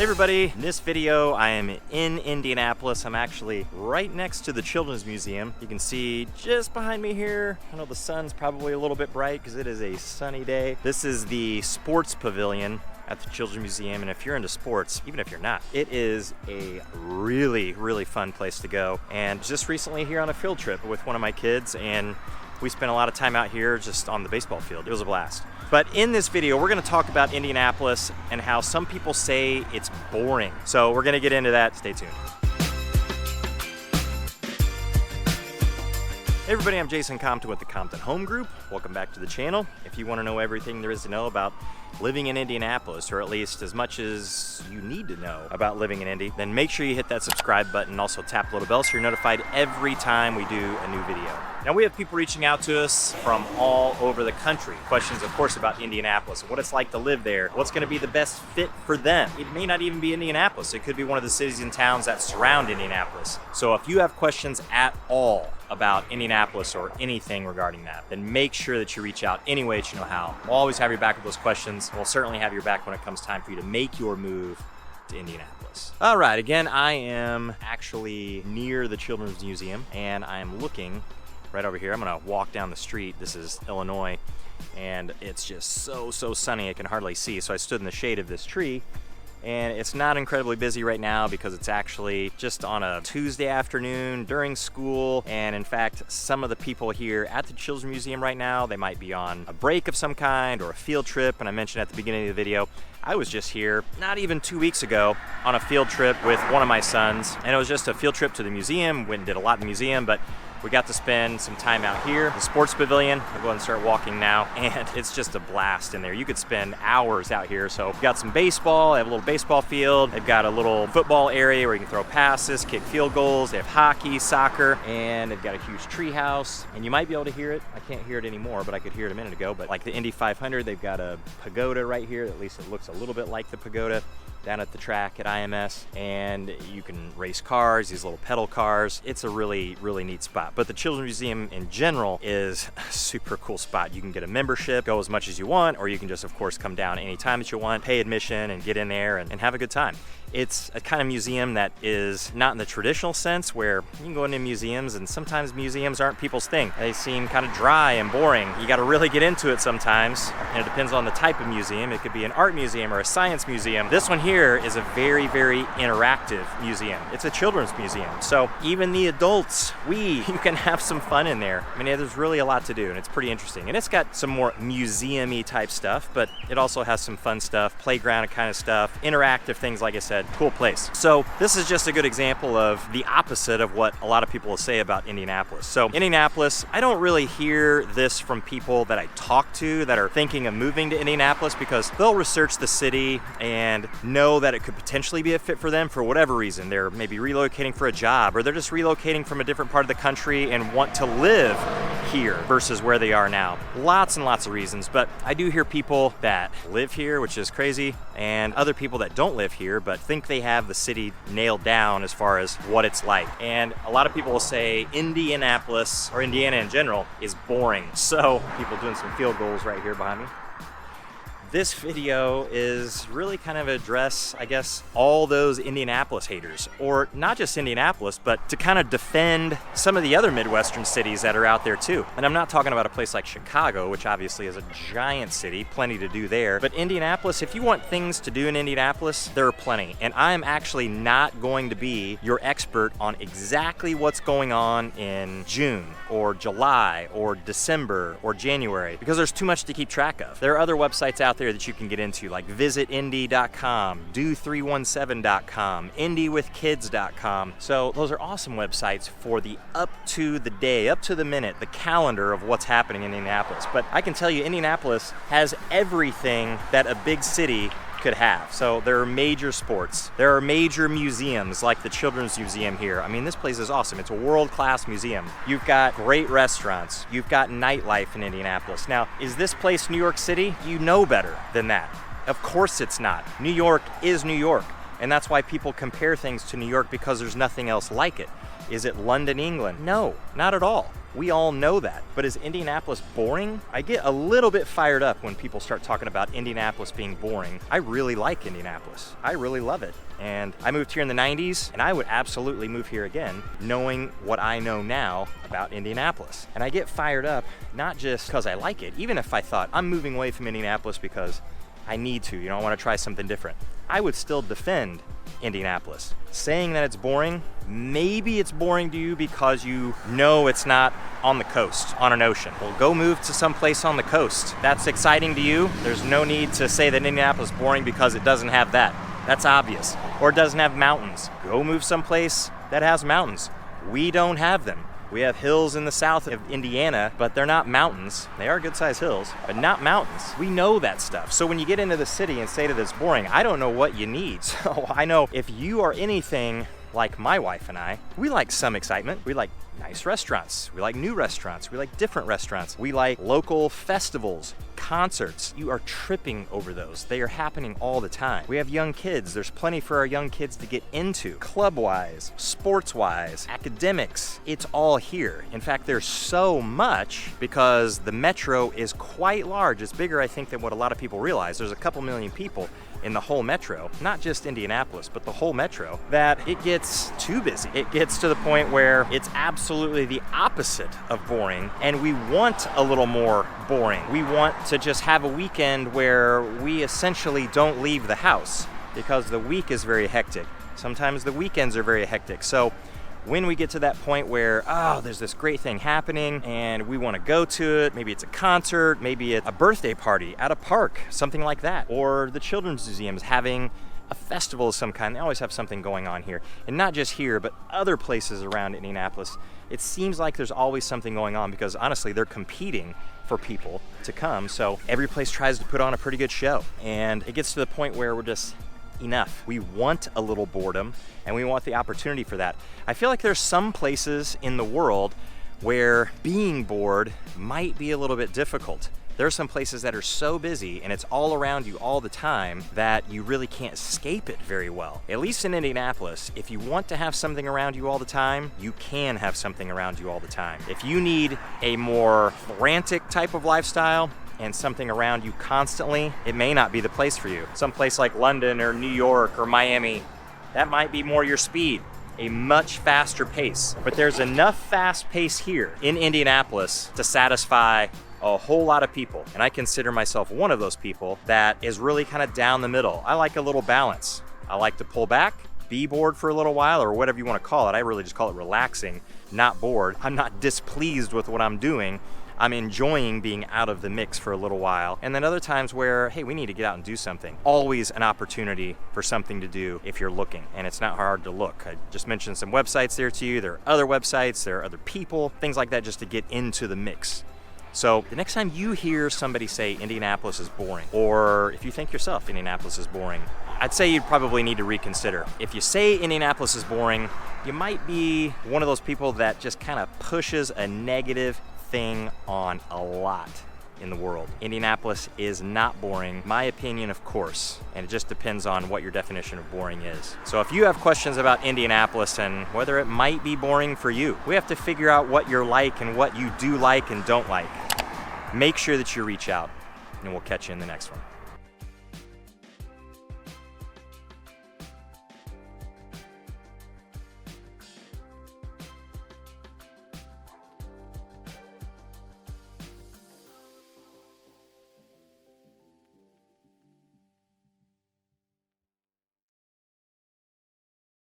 everybody, in this video I am in Indianapolis. I'm actually right next to the Children's Museum. You can see just behind me here, I know the sun's probably a little bit bright because it is a sunny day. This is the sports pavilion at the Children's Museum, and if you're into sports, even if you're not, it is a really fun place to go. And just recently here on a field trip with one of my kids, and we spent a lot of time out here just on the baseball field. It was a blast. But in this video, we're gonna talk about Indianapolis and how some people say it's boring. So we're gonna get into that. Stay tuned. Hey everybody, I'm Jason Compton with the Compton Home Group. Welcome back to the channel. If you wanna know everything there is to know about living in Indianapolis, or at least as much as you need to know about living in Indy, then make sure you hit that subscribe button. Also tap the little bell so you're notified every time we do a new video. Now we have people reaching out to us from all over the country. Questions, of course, about Indianapolis, what it's like to live there, what's gonna be the best fit for them. It may not even be Indianapolis. It could be one of the cities and towns that surround Indianapolis. So if you have questions at all about Indianapolis or anything regarding that, then make sure that you reach out any way that you know how. We'll always have your back with those questions. We'll certainly have your back when it comes time for you to make your move to Indianapolis. All right, again, I am actually near the Children's Museum, and I am looking right over here. I'm gonna walk down the street. This is Illinois, and it's just so sunny I can hardly see. So I stood in the shade of this tree, and it's not incredibly busy right now because it's actually just on a Tuesday afternoon during school. And in fact, some of the people here at the Children's Museum right now, they might be on a break of some kind or a field trip. And I mentioned at the beginning of the video, I was just here not even 2 weeks ago on a field trip with one of my sons. And it was just a field trip to the museum. Went and did a lot in the museum, but we got to spend some time out here, the sports pavilion. I'll go ahead and start walking now, and it's just a blast in there. You could spend hours out here. So we've got some baseball, they have a little baseball field. They've got a little football area where you can throw passes, kick field goals. They have hockey, soccer, and they've got a huge tree house. And you might be able to hear it. I can't hear it anymore, but I could hear it a minute ago. But like the Indy 500, they've got a pagoda right here. At least it looks a little bit like the pagoda down at the track at IMS, and you can race cars, these little pedal cars. It's a really neat spot. But the Children's Museum in general is a super cool spot. You can get a membership, go as much as you want, or you can just, of course, come down anytime that you want, pay admission, and get in there and have a good time. It's a kind of museum that is not in the traditional sense where you can go into museums, and sometimes museums aren't people's thing. They seem kind of dry and boring. You got to really get into it sometimes, and it depends on the type of museum. It could be an art museum or a science museum. This one here is a very interactive museum. It's a children's museum, so even the adults, you can have some fun in there. I mean, there's really a lot to do, and it's pretty interesting. And it's got some more museum-y type stuff, but it also has some fun stuff, playground kind of stuff, interactive things, like I said. Cool place. So this is just a good example of the opposite of what a lot of people will say about Indianapolis. So Indianapolis, I don't really hear this from people that I talk to that are thinking of moving to Indianapolis, because they'll research the city and know that it could potentially be a fit for them for whatever reason. They're maybe relocating for a job, or they're just relocating from a different part of the country and want to live here versus where they are now. Lots and lots of reasons, but I do hear people that live here, which is crazy, and other people that don't live here but think they have the city nailed down as far as what it's like. And a lot of people will say Indianapolis, or Indiana in general, is boring. So people doing some field goals right here behind me. This video is really kind of address, I guess, all those Indianapolis haters, or not just Indianapolis, but to kind of defend some of the other Midwestern cities that are out there too. And I'm not talking about a place like Chicago, which obviously is a giant city, plenty to do there. But Indianapolis, if you want things to do in Indianapolis, there are plenty. And I'm actually not going to be your expert on exactly what's going on in June, or July, or December, or January, because there's too much to keep track of. There are other websites out there that you can get into, like visitindy.com, do317.com, indywithkids.com. So those are awesome websites for the up to the day, up to the minute, the calendar of what's happening in Indianapolis. But I can tell you, Indianapolis has everything that a big city could have. So there are major sports, there are major museums like the Children's Museum here. I mean, this place is awesome. It's a world-class museum. You've got great restaurants, you've got nightlife in Indianapolis. Now, is this place New York City? You know better than that. Of course it's not. New York is New York, and that's why people compare things to New York, because there's nothing else like it. Is it London, England? No, not at all. We all know that. But is Indianapolis boring? I get a little bit fired up when people start talking about Indianapolis being boring. I really like Indianapolis. I really love it. And I moved here in the 90s, and I would absolutely move here again, knowing what I know now about Indianapolis. And I get fired up, not just because I like it, even if I thought I'm moving away from Indianapolis because I need to, I want to try something different. I would still defend Indianapolis. Saying that it's boring, maybe it's boring to you because you know it's not on the coast, on an ocean. Well, go move to some place on the coast. That's exciting to you. There's no need to say that Indianapolis is boring because it doesn't have that. That's obvious. Or it doesn't have mountains. Go move someplace that has mountains. We don't have them. We have hills in the south of Indiana, but they're not mountains. They are good-sized hills, but not mountains. We know that stuff. So when you get into the city and say that it's boring, I don't know what you need. So I know if you are anything like my wife and I, we like some excitement. We like nice restaurants. We like new restaurants. We like different restaurants. We like local festivals, concerts. You are tripping over those. They are happening all the time. We have young kids. There's plenty for our young kids to get into. Club-wise, sports-wise, academics, it's all here. In fact, there's so much because the metro is quite large. It's bigger, I think, than what a lot of people realize. There's a couple million people in the whole metro, not just Indianapolis, but the whole metro, that it gets too busy. It gets to the point where it's absolutely the opposite of boring, and we want a little more boring. We want to just have a weekend where we essentially don't leave the house because the week is very hectic. Sometimes the weekends are very hectic. So when we get to that point where, there's this great thing happening and we want to go to it, maybe it's a concert, maybe it's a birthday party at a park, something like that, or the Children's Museum is having a festival of some kind. They always have something going on here. And not just here, but other places around Indianapolis. It seems like there's always something going on because honestly, they're competing for people to come. So every place tries to put on a pretty good show. And it gets to the point where we're just enough. We want a little boredom and we want the opportunity for that. I feel like there's some places in the world where being bored might be a little bit difficult. There are some places that are so busy and it's all around you all the time that you really can't escape it very well. At least in Indianapolis, if you want to have something around you all the time, you can have something around you all the time. If you need a more frantic type of lifestyle and something around you constantly, it may not be the place for you. Some place like London or New York or Miami, that might be more your speed, a much faster pace. But there's enough fast pace here in Indianapolis to satisfy a whole lot of people. And I consider myself one of those people that is really kind of down the middle. I like a little balance. I like to pull back, be bored for a little while, or whatever you want to call it. I really just call it relaxing, not bored. I'm not displeased with what I'm doing. I'm enjoying being out of the mix for a little while. And then other times where, hey, we need to get out and do something. Always an opportunity for something to do if you're looking, and it's not hard to look. I just mentioned some websites there to you. There are other websites, there are other people, things like that just to get into the mix. So the next time you hear somebody say Indianapolis is boring, or if you think yourself Indianapolis is boring, I'd say you'd probably need to reconsider. If you say Indianapolis is boring, you might be one of those people that just kind of pushes a negative thing on a lot in the world. Indianapolis is not boring, my opinion, of course, and it just depends on what your definition of boring is. So if you have questions about Indianapolis and whether it might be boring for you, we have to figure out what you're like and what you do like and don't like. Make sure that you reach out, and we'll catch you in the next one.